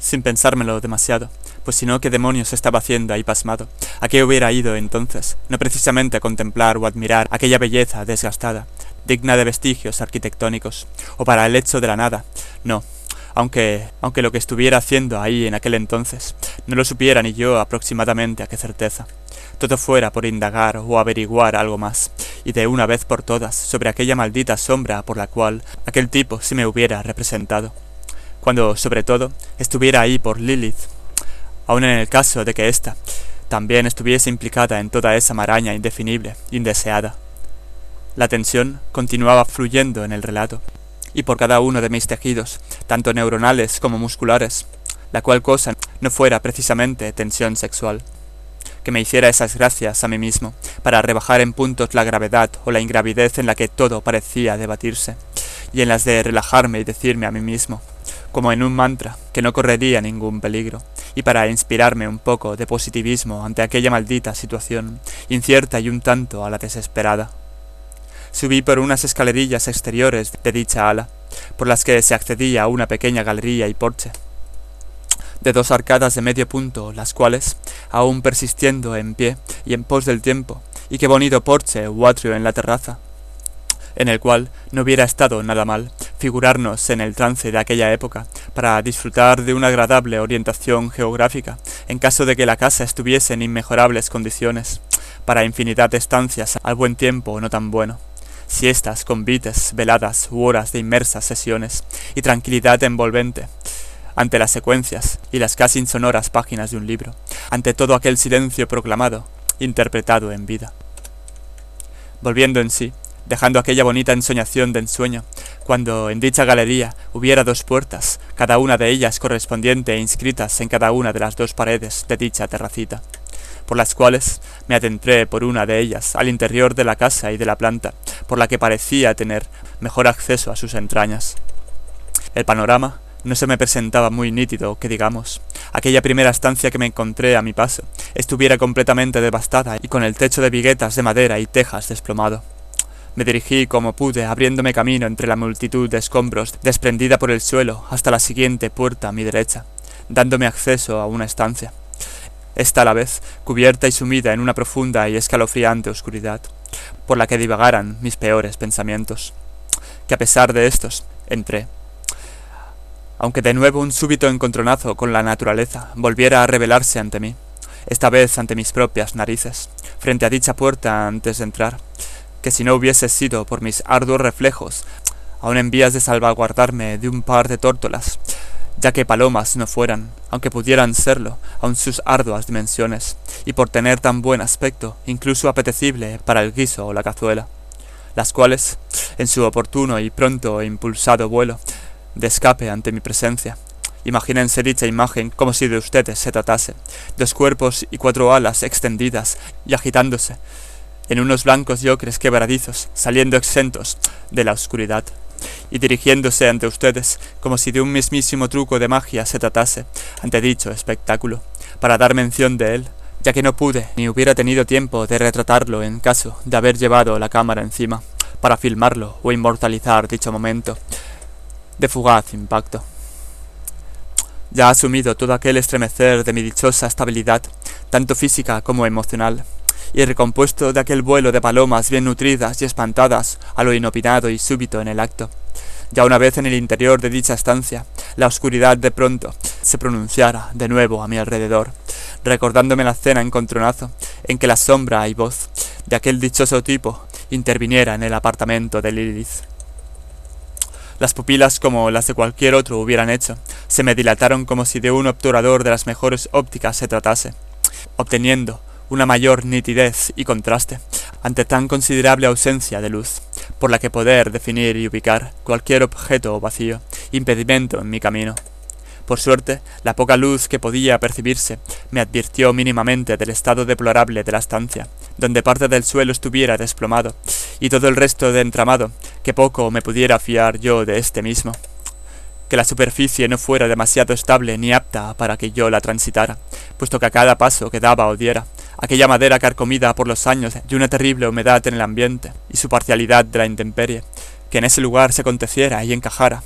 sin pensármelo demasiado, pues si no, ¿qué demonios estaba haciendo ahí pasmado? ¿A qué hubiera ido entonces? No precisamente a contemplar o admirar aquella belleza desgastada, digna de vestigios arquitectónicos, o para el hecho de la nada, no. Aunque lo que estuviera haciendo ahí en aquel entonces, no lo supiera ni yo aproximadamente a qué certeza. Todo fuera por indagar o averiguar algo más, y de una vez por todas, sobre aquella maldita sombra por la cual aquel tipo se me hubiera representado. Cuando, sobre todo, estuviera ahí por Lilith, aun en el caso de que ésta también estuviese implicada en toda esa maraña indefinible, indeseada. La tensión continuaba fluyendo en el relato, y por cada uno de mis tejidos, tanto neuronales como musculares, la cual cosa no fuera precisamente tensión sexual, que me hiciera esas gracias a mí mismo, para rebajar en puntos la gravedad o la ingravidez en la que todo parecía debatirse, y en las de relajarme y decirme a mí mismo, como en un mantra, que no correría ningún peligro, y para inspirarme un poco de positivismo ante aquella maldita situación, incierta y un tanto a la desesperada. Subí por unas escalerillas exteriores de dicha ala, por las que se accedía a una pequeña galería y porche, de 2 arcadas de medio punto, las cuales, aún persistiendo en pie y en pos del tiempo, y qué bonito porche u atrio en la terraza, en el cual no hubiera estado nada mal figurarnos en el trance de aquella época para disfrutar de una agradable orientación geográfica, en caso de que la casa estuviese en inmejorables condiciones, para infinidad de estancias al buen tiempo no tan bueno, siestas, convites, veladas u horas de inmersas sesiones, y tranquilidad envolvente, ante las secuencias y las casi insonoras páginas de un libro, ante todo aquel silencio proclamado, interpretado en vida. Volviendo en sí, dejando aquella bonita ensoñación de ensueño, cuando en dicha galería hubiera 2 puertas, cada una de ellas correspondiente e inscritas en cada una de las 2 paredes de dicha terracita, por las cuales me adentré por una de ellas al interior de la casa y de la planta, por la que parecía tener mejor acceso a sus entrañas. El panorama no se me presentaba muy nítido, que digamos, aquella primera estancia que me encontré a mi paso estuviera completamente devastada y con el techo de viguetas de madera y tejas desplomado. Me dirigí como pude, abriéndome camino entre la multitud de escombros desprendida por el suelo hasta la siguiente puerta a mi derecha, dándome acceso a una estancia, esta a la vez cubierta y sumida en una profunda y escalofriante oscuridad, por la que divagaran mis peores pensamientos, que a pesar de estos, entré. Aunque de nuevo un súbito encontronazo con la naturaleza volviera a revelarse ante mí, esta vez ante mis propias narices, frente a dicha puerta antes de entrar, que si no hubiese sido por mis arduos reflejos, aún en vías de salvaguardarme de un par de tórtolas, ya que palomas no fueran, aunque pudieran serlo, aun sus arduas dimensiones, y por tener tan buen aspecto, incluso apetecible para el guiso o la cazuela, las cuales, en su oportuno y pronto e impulsado vuelo, de escape ante mi presencia, imagínense dicha imagen como si de ustedes se tratase, 2 cuerpos y 4 alas extendidas y agitándose, en unos blancos y ocres quebradizos, saliendo exentos de la oscuridad, y dirigiéndose ante ustedes como si de un mismísimo truco de magia se tratase ante dicho espectáculo, para dar mención de él, ya que no pude ni hubiera tenido tiempo de retratarlo en caso de haber llevado la cámara encima, para filmarlo o inmortalizar dicho momento de fugaz impacto. Ya asumido todo aquel estremecer de mi dichosa estabilidad, tanto física como emocional, y recompuesto de aquel vuelo de palomas bien nutridas y espantadas a lo inopinado y súbito en el acto, ya una vez en el interior de dicha estancia, la oscuridad de pronto se pronunciara de nuevo a mi alrededor, recordándome la cena encontronazo en que la sombra y voz de aquel dichoso tipo interviniera en el apartamento de Lilith. Las pupilas, como las de cualquier otro hubieran hecho, se me dilataron como si de un obturador de las mejores ópticas se tratase, obteniendo una mayor nitidez y contraste ante tan considerable ausencia de luz, por la que poder definir y ubicar cualquier objeto o vacío, impedimento en mi camino. Por suerte, la poca luz que podía percibirse me advirtió mínimamente del estado deplorable de la estancia, donde parte del suelo estuviera desplomado, y todo el resto de entramado, que poco me pudiera fiar yo de este mismo. Que la superficie no fuera demasiado estable ni apta para que yo la transitara, puesto que a cada paso que daba o diera, aquella madera carcomida por los años y una terrible humedad en el ambiente, y su parcialidad de la intemperie, que en ese lugar se aconteciera y encajara,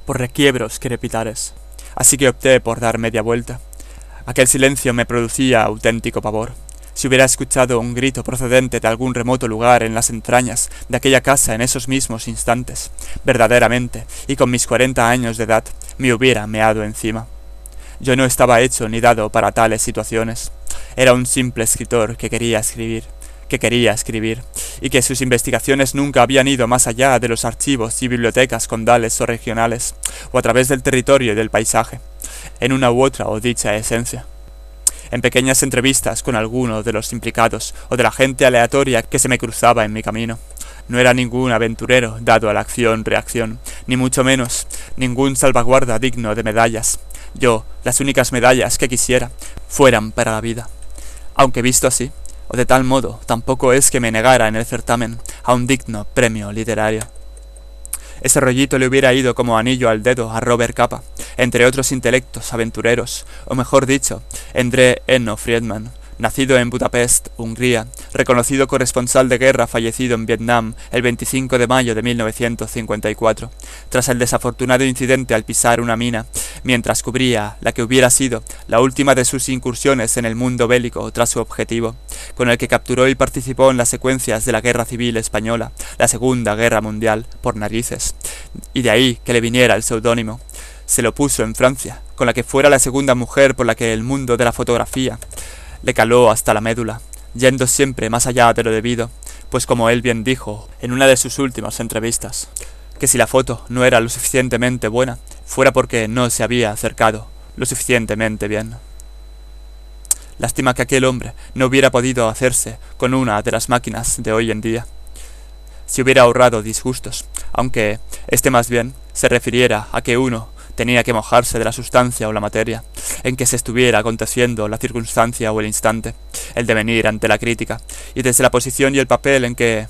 por requiebros crepitares, así que opté por dar media vuelta. Aquel silencio me producía auténtico pavor. Si hubiera escuchado un grito procedente de algún remoto lugar en las entrañas de aquella casa en esos mismos instantes, verdaderamente, y con mis 40 años de edad, me hubiera meado encima. Yo no estaba hecho ni dado para tales situaciones. Era un simple escritor que quería escribir, y que sus investigaciones nunca habían ido más allá de los archivos y bibliotecas condales o regionales, o a través del territorio y del paisaje, en una u otra o dicha esencia. En pequeñas entrevistas con alguno de los implicados o de la gente aleatoria que se me cruzaba en mi camino. No era ningún aventurero dado a la acción-reacción, ni mucho menos ningún salvaguarda digno de medallas. Yo, las únicas medallas que quisiera, fueran para la vida. Aunque visto así, o de tal modo, tampoco es que me negara en el certamen a un digno premio literario. Ese rollito le hubiera ido como anillo al dedo a Robert Capa, entre otros intelectos aventureros, o mejor dicho, Endre Enno Friedman, nacido en Budapest, Hungría, reconocido corresponsal de guerra fallecido en Vietnam el 25 de mayo de 1954, tras el desafortunado incidente al pisar una mina, mientras cubría la que hubiera sido la última de sus incursiones en el mundo bélico tras su objetivo, con el que capturó y participó en las secuencias de la Guerra Civil Española, la Segunda Guerra Mundial, por narices, y de ahí que le viniera el seudónimo. Se lo puso en Francia, con la que fuera la segunda mujer por la que el mundo de la fotografía le caló hasta la médula, yendo siempre más allá de lo debido, pues como él bien dijo en una de sus últimas entrevistas, que si la foto no era lo suficientemente buena, fuera porque no se había acercado lo suficientemente bien. Lástima que aquel hombre no hubiera podido hacerse con una de las máquinas de hoy en día. Se hubiera ahorrado disgustos, aunque este más bien se refiriera a que uno tenía que mojarse de la sustancia o la materia en que se estuviera aconteciendo la circunstancia o el instante, el devenir ante la crítica, y desde la posición y el papel en que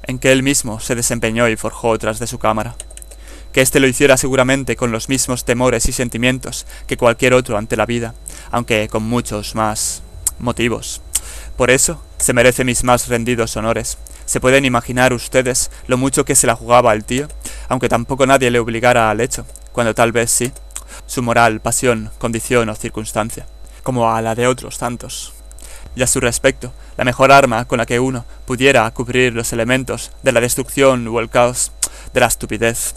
él mismo se desempeñó y forjó tras de su cámara. Que éste lo hiciera seguramente con los mismos temores y sentimientos que cualquier otro ante la vida, aunque con muchos más motivos. Por eso se merece mis más rendidos honores. ¿Se pueden imaginar ustedes lo mucho que se la jugaba al tío, aunque tampoco nadie le obligara al hecho, cuando tal vez sí, su moral, pasión, condición o circunstancia, como a la de otros tantos? Y a su respecto, la mejor arma con la que uno pudiera cubrir los elementos de la destrucción o el caos, de la estupidez,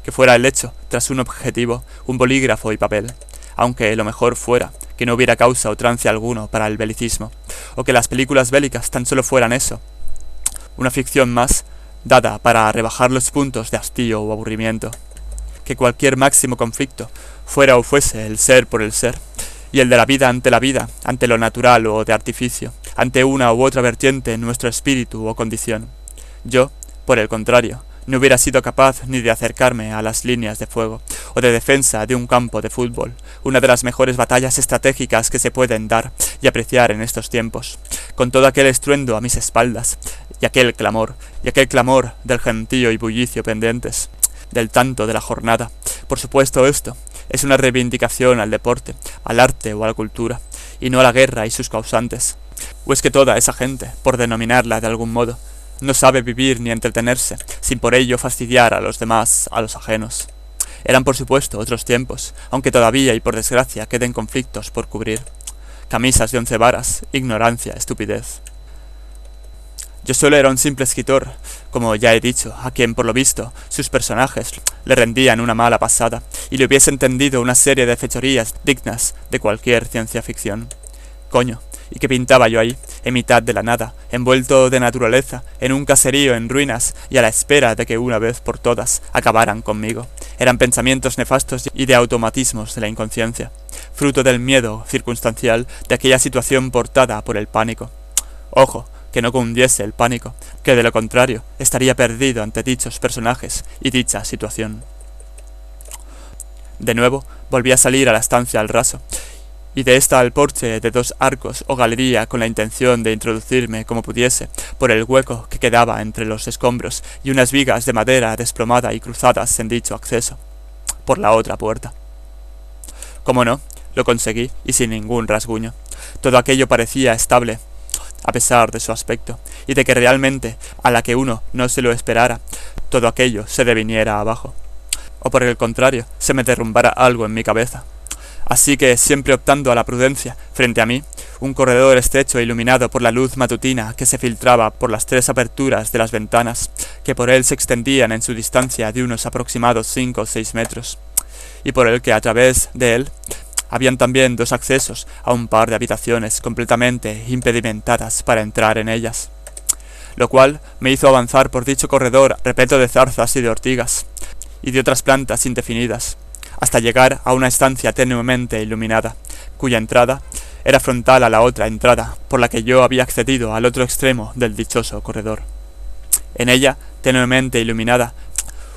que fuera el hecho, tras un objetivo, un bolígrafo y papel, aunque lo mejor fuera que no hubiera causa o trance alguno para el belicismo, o que las películas bélicas tan solo fueran eso, una ficción más, dada para rebajar los puntos de hastío o aburrimiento. Que cualquier máximo conflicto fuera o fuese el ser por el ser, y el de la vida, ante lo natural o de artificio, ante una u otra vertiente en nuestro espíritu o condición. Yo, por el contrario, no hubiera sido capaz ni de acercarme a las líneas de fuego, o de defensa de un campo de fútbol, una de las mejores batallas estratégicas que se pueden dar y apreciar en estos tiempos, con todo aquel estruendo a mis espaldas, y aquel clamor del gentío y bullicio pendientes, del tanto de la jornada. Por supuesto esto es una reivindicación al deporte, al arte o a la cultura, y no a la guerra y sus causantes. ¿O es que toda esa gente, por denominarla de algún modo, no sabe vivir ni entretenerse, sin por ello fastidiar a los demás, a los ajenos? Eran por supuesto otros tiempos, aunque todavía y por desgracia queden conflictos por cubrir. Camisas de 11 varas, ignorancia, estupidez. Yo solo era un simple escritor, como ya he dicho, a quien por lo visto sus personajes le rendían una mala pasada y le hubiesen tendido una serie de fechorías dignas de cualquier ciencia ficción. Coño, ¿y qué pintaba yo ahí, en mitad de la nada, envuelto de naturaleza, en un caserío en ruinas y a la espera de que una vez por todas acabaran conmigo? Eran pensamientos nefastos y de automatismos de la inconsciencia, fruto del miedo circunstancial de aquella situación portada por el pánico. Ojo, que no cundiese el pánico, que de lo contrario estaría perdido ante dichos personajes y dicha situación. De nuevo volví a salir a la estancia al raso, y de esta al porche de 2 arcos o galería con la intención de introducirme como pudiese por el hueco que quedaba entre los escombros y unas vigas de madera desplomada y cruzadas en dicho acceso, por la otra puerta. Como no, lo conseguí y sin ningún rasguño. Todo aquello parecía estable, a pesar de su aspecto, y de que realmente, a la que uno no se lo esperara, todo aquello se deviniera abajo. o por el contrario, se me derrumbara algo en mi cabeza. Así que, siempre optando a la prudencia, frente a mí, un corredor estrecho iluminado por la luz matutina que se filtraba por las 3 aperturas de las ventanas, que por él se extendían en su distancia de unos aproximados 5 o 6 metros, y por el que a través de él habían también 2 accesos a un par de habitaciones completamente impedimentadas para entrar en ellas, lo cual me hizo avanzar por dicho corredor repleto de zarzas y de ortigas, y de otras plantas indefinidas, hasta llegar a una estancia tenuemente iluminada, cuya entrada era frontal a la otra entrada por la que yo había accedido al otro extremo del dichoso corredor. En ella, tenuemente iluminada,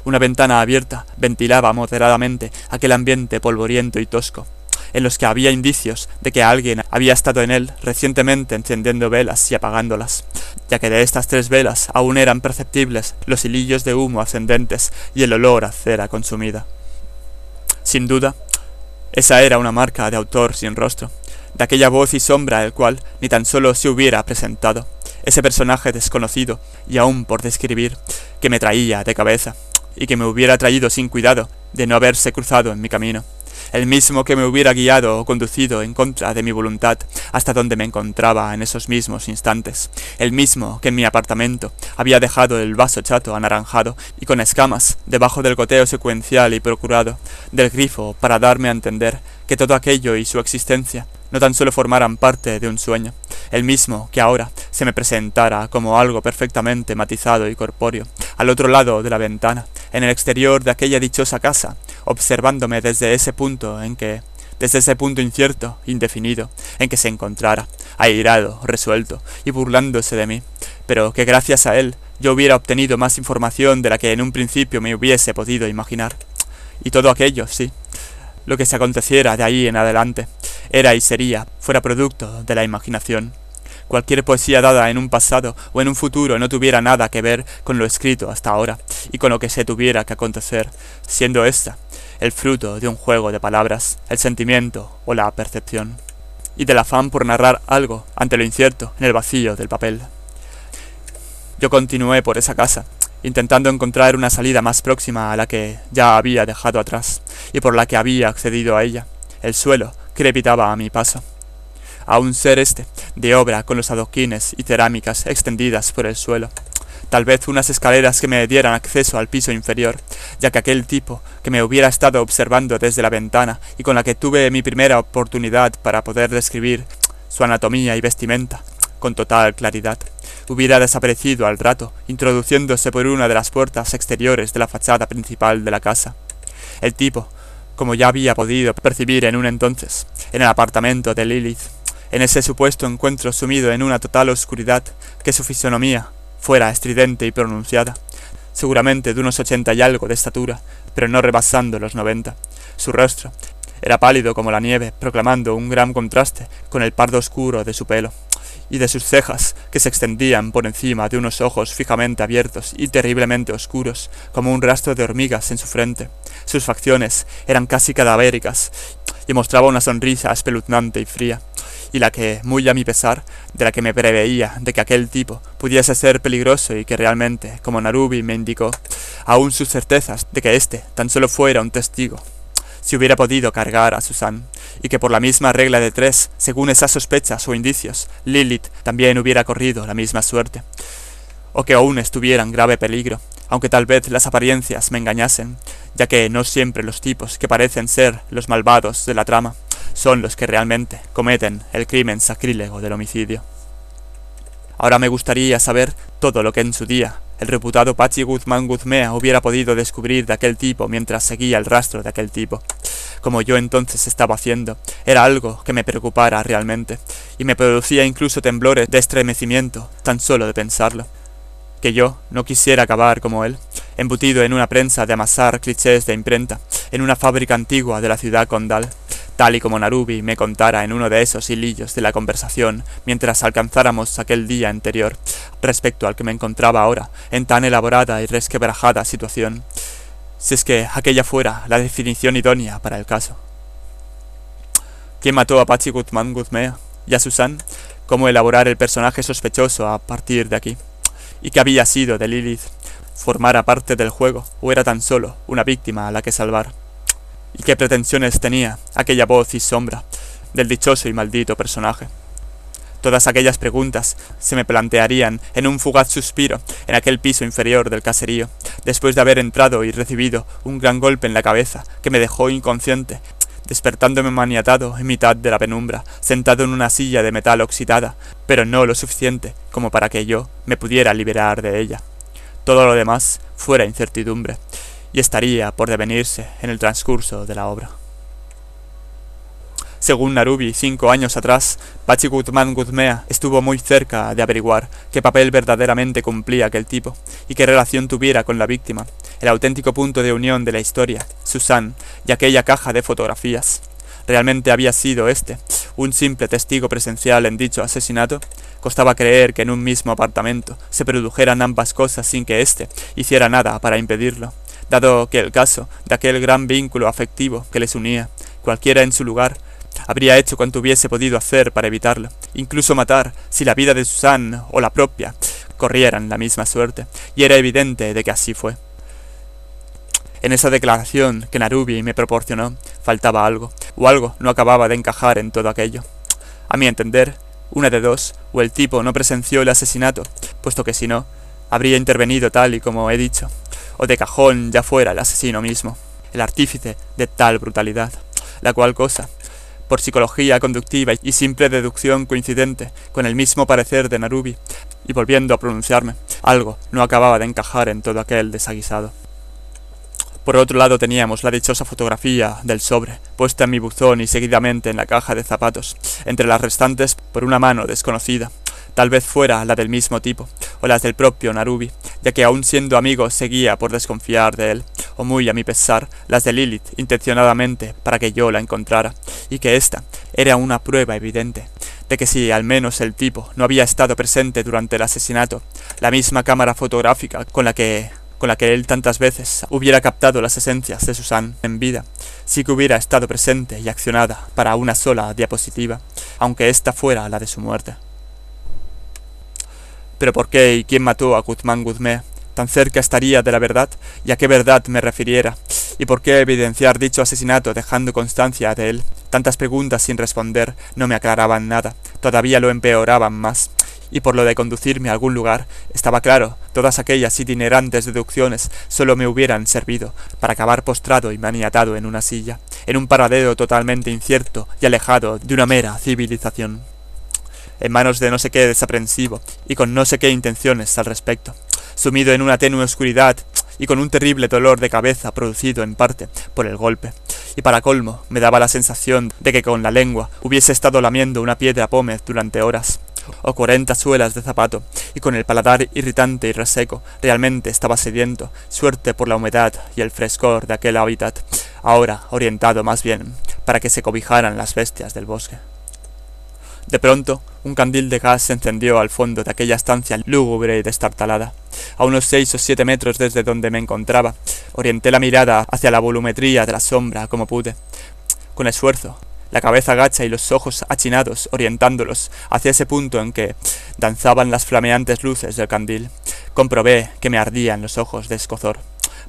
una ventana abierta ventilaba moderadamente aquel ambiente polvoriento y tosco, en los que había indicios de que alguien había estado en él recientemente encendiendo velas y apagándolas, ya que de estas 3 velas aún eran perceptibles los hilillos de humo ascendentes y el olor a cera consumida. Sin duda, esa era una marca de autor sin rostro, de aquella voz y sombra el cual ni tan solo se hubiera presentado, ese personaje desconocido y aún por describir, que me traía de cabeza, y que me hubiera traído sin cuidado de no haberse cruzado en mi camino, el mismo que me hubiera guiado o conducido en contra de mi voluntad hasta donde me encontraba en esos mismos instantes, el mismo que en mi apartamento había dejado el vaso chato anaranjado y con escamas debajo del goteo secuencial y procurado del grifo para darme a entender que todo aquello y su existencia no tan solo formaran parte de un sueño, el mismo que ahora se me presentara como algo perfectamente matizado y corpóreo, al otro lado de la ventana, en el exterior de aquella dichosa casa, observándome desde ese punto incierto, indefinido, en que se encontrara, airado, resuelto, y burlándose de mí, pero que gracias a él yo hubiera obtenido más información de la que en un principio me hubiese podido imaginar. Y todo aquello, sí, lo que se aconteciera de ahí en adelante, era y sería, fuera producto de la imaginación. Cualquier poesía dada en un pasado o en un futuro no tuviera nada que ver con lo escrito hasta ahora, y con lo que se tuviera que acontecer, siendo ésta el fruto de un juego de palabras, el sentimiento o la percepción, y del afán por narrar algo ante lo incierto en el vacío del papel. Yo continué por esa casa, intentando encontrar una salida más próxima a la que ya había dejado atrás, y por la que había accedido a ella. El suelo crepitaba a mi paso. A un ser de obra con los adoquines y cerámicas extendidas por el suelo. Tal vez unas escaleras que me dieran acceso al piso inferior, ya que aquel tipo que me hubiera estado observando desde la ventana y con la que tuve mi primera oportunidad para poder describir su anatomía y vestimenta con total claridad, hubiera desaparecido al rato, introduciéndose por una de las puertas exteriores de la fachada principal de la casa. El tipo, como ya había podido percibir en un entonces, en el apartamento de Lilith, en ese supuesto encuentro sumido en una total oscuridad, que su fisonomía fuera estridente y pronunciada, seguramente de unos 80 y algo de estatura, pero no rebasando los 90. Su rostro era pálido como la nieve, proclamando un gran contraste con el pardo oscuro de su pelo, y de sus cejas, que se extendían por encima de unos ojos fijamente abiertos y terriblemente oscuros, como un rastro de hormigas en su frente. Sus facciones eran casi cadavéricas, y mostraba una sonrisa espeluznante y fría, y la que, muy a mi pesar, de la que me preveía de que aquel tipo pudiese ser peligroso y que realmente, como Narubi me indicó, aún sus certezas de que éste tan solo fuera un testigo, si hubiera podido cargar a Susan, y que por la misma regla de 3, según esas sospechas o indicios, Lilith también hubiera corrido la misma suerte, o que aún estuviera en grave peligro, aunque tal vez las apariencias me engañasen, ya que no siempre los tipos que parecen ser los malvados de la trama son los que realmente cometen el crimen sacrílego del homicidio. Ahora me gustaría saber todo lo que en su día el reputado Pachi Guzmán Guzmea hubiera podido descubrir de aquel tipo mientras seguía el rastro de aquel tipo. Como yo entonces estaba haciendo, era algo que me preocupara realmente, y me producía incluso temblores de estremecimiento tan solo de pensarlo. Que yo no quisiera acabar como él, embutido en una prensa de amasar clichés de imprenta, en una fábrica antigua de la ciudad condal, tal y como Narubi me contara en uno de esos hilillos de la conversación mientras alcanzáramos aquel día anterior, respecto al que me encontraba ahora en tan elaborada y resquebrajada situación, si es que aquella fuera la definición idónea para el caso. ¿Quién mató a Pachi Guzmán Guzmea y a Susan? ¿Cómo elaborar el personaje sospechoso a partir de aquí? ¿Y qué había sido de Lilith? formara parte del juego o era tan solo una víctima a la que salvar. ¿Y qué pretensiones tenía aquella voz y sombra del dichoso y maldito personaje? Todas aquellas preguntas se me plantearían en un fugaz suspiro en aquel piso inferior del caserío, después de haber entrado y recibido un gran golpe en la cabeza que me dejó inconsciente, despertándome maniatado en mitad de la penumbra, sentado en una silla de metal oxidada, pero no lo suficiente como para que yo me pudiera liberar de ella. Todo lo demás fuera incertidumbre, y estaría por devenirse en el transcurso de la obra. Según Narubí, 5 años atrás, Pachi Guzmán Guzmea estuvo muy cerca de averiguar qué papel verdaderamente cumplía aquel tipo y qué relación tuviera con la víctima, el auténtico punto de unión de la historia, Susan y aquella caja de fotografías. ¿Realmente había sido este un simple testigo presencial en dicho asesinato? Costaba creer que en un mismo apartamento se produjeran ambas cosas sin que éste hiciera nada para impedirlo, dado que el caso de aquel gran vínculo afectivo que les unía, cualquiera en su lugar habría hecho cuanto hubiese podido hacer para evitarlo, incluso matar, si la vida de Susan o la propia corrieran la misma suerte, y era evidente de que así fue. En esa declaración que Narubí me proporcionó faltaba algo, o algo no acababa de encajar en todo aquello. A mi entender, una de dos, o el tipo no presenció el asesinato, puesto que si no, habría intervenido tal y como he dicho, o de cajón ya fuera el asesino mismo, el artífice de tal brutalidad, la cual cosa, por psicología conductiva y simple deducción coincidente con el mismo parecer de Narubí, y volviendo a pronunciarme, algo no acababa de encajar en todo aquel desaguisado. Por otro lado teníamos la dichosa fotografía del sobre, puesta en mi buzón y seguidamente en la caja de zapatos, entre las restantes por una mano desconocida. Tal vez fuera la del mismo tipo, o las del propio Narubí, ya que aun siendo amigo seguía por desconfiar de él, o muy a mi pesar, las de Lilith, intencionadamente para que yo la encontrara, y que ésta era una prueba evidente de que si al menos el tipo no había estado presente durante el asesinato, la misma cámara fotográfica con la que él tantas veces hubiera captado las esencias de Susan en vida, sí que hubiera estado presente y accionada para una sola diapositiva, aunque ésta fuera la de su muerte. Pero ¿por qué y quién mató a Guzmán Guzmea? ¿Tan cerca estaría de la verdad? ¿Y a qué verdad me refiriera? ¿Y por qué evidenciar dicho asesinato dejando constancia de él? Tantas preguntas sin responder no me aclaraban nada, todavía lo empeoraban más. Y por lo de conducirme a algún lugar, estaba claro, todas aquellas itinerantes deducciones solo me hubieran servido para acabar postrado y maniatado en una silla, en un paradero totalmente incierto y alejado de una mera civilización, en manos de no sé qué desaprensivo y con no sé qué intenciones al respecto, sumido en una tenue oscuridad y con un terrible dolor de cabeza producido en parte por el golpe. Y para colmo, me daba la sensación de que con la lengua hubiese estado lamiendo una piedra pómez durante horas, o 40 suelas de zapato, y con el paladar irritante y reseco, realmente estaba sediento, suerte por la humedad y el frescor de aquel hábitat, ahora orientado más bien para que se cobijaran las bestias del bosque. De pronto, un candil de gas se encendió al fondo de aquella estancia lúgubre y destartalada. A unos 6 o 7 metros desde donde me encontraba, orienté la mirada hacia la volumetría de la sombra como pude. Con esfuerzo, la cabeza gacha y los ojos achinados orientándolos hacia ese punto en que danzaban las flameantes luces del candil, comprobé que me ardían los ojos de escozor.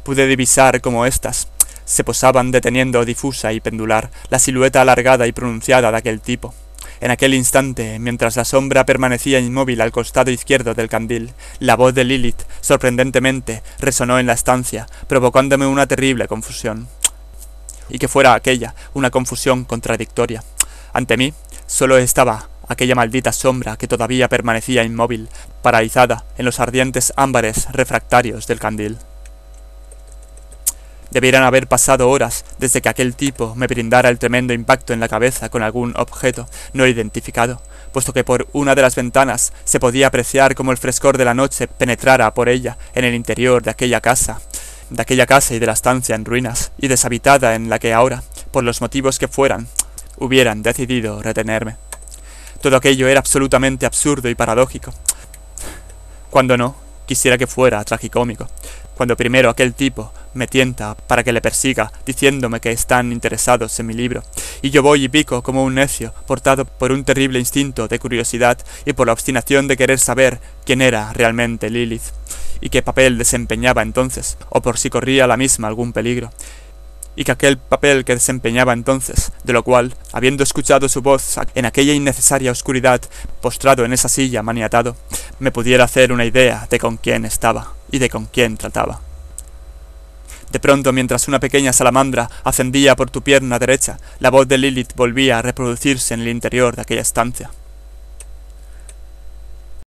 Pude divisar cómo éstas se posaban deteniendo difusa y pendular la silueta alargada y pronunciada de aquel tipo. En aquel instante, mientras la sombra permanecía inmóvil al costado izquierdo del candil, la voz de Lilith, sorprendentemente, resonó en la estancia, provocándome una terrible confusión. Y que fuera aquella una confusión contradictoria. Ante mí solo estaba aquella maldita sombra que todavía permanecía inmóvil, paralizada en los ardientes ámbares refractarios del candil. Debieran haber pasado horas desde que aquel tipo me brindara el tremendo impacto en la cabeza con algún objeto no identificado, puesto que por una de las ventanas se podía apreciar cómo el frescor de la noche penetrara por ella en el interior de aquella casa y de la estancia en ruinas y deshabitada en la que ahora, por los motivos que fueran, hubieran decidido retenerme. Todo aquello era absolutamente absurdo y paradójico. Cuando no, quisiera que fuera tragicómico. Cuando primero aquel tipo me tienta para que le persiga, diciéndome que están interesados en mi libro, y yo voy y pico como un necio, portado por un terrible instinto de curiosidad y por la obstinación de querer saber quién era realmente Lilith, y qué papel desempeñaba entonces, o por si corría la misma algún peligro, y que aquel papel que desempeñaba entonces, de lo cual, habiendo escuchado su voz en aquella innecesaria oscuridad, postrado en esa silla maniatado, me pudiera hacer una idea de con quién estaba y de con quién trataba. De pronto, mientras una pequeña salamandra ascendía por tu pierna derecha, la voz de Lilith volvía a reproducirse en el interior de aquella estancia.